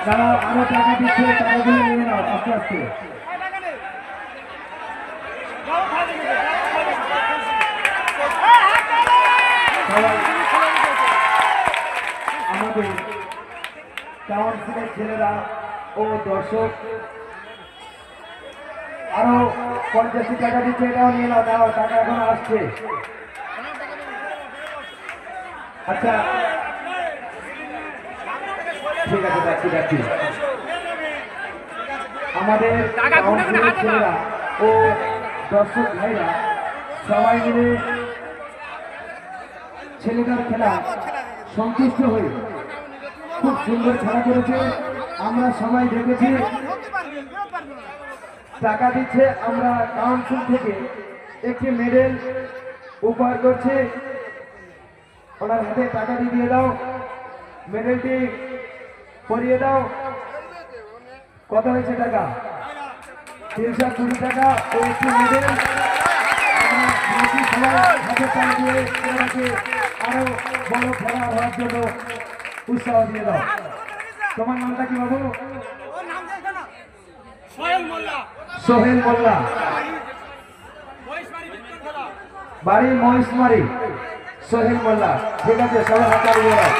তারা আরো টাকা দিচ্ছে, টাকাগুলো নিয়ে নাও আস্তে আস্তে। আমাদের কাউন্সিলের ছেলেরা ও দর্শক আরো 50 টাকা দিচ্ছে, এটাও নিয়ে নাও, দাও টাকা এখন আসছে। আচ্ছা ঠিক আছে, যাচ্ছি যাচ্ছি। আমাদের কাউন্সিলের ছেলেরা ও দর্শক ভাইরা সবাই মিলে ছেলেটার খেলা সন্তুষ্ট হয়ে খুব সুন্দর খেলা করেছে, আমরা সবাই দেখেছি। টাকা দিচ্ছে, আমরা কাউন্সিল থেকে একটি মেডেল উপহার করছি, ওনার হাতে টাকাটি দিয়ে দাও, মেডেলটি পরিয়ে দাও। কত হয়েছে টাকা? 320 টাকা ও একটি মেডেল। আরো বড় খেলা হওয়ার জন্য উৎসাহ দিয়ে দাও। তোমার নামটা কি বাবু? সোহেল মোল্লা, বাড়ি মহিষমারি। সোহেল মোল্লা, ঠিক আছে, সবাই হাত তালি দিয়ে দাও।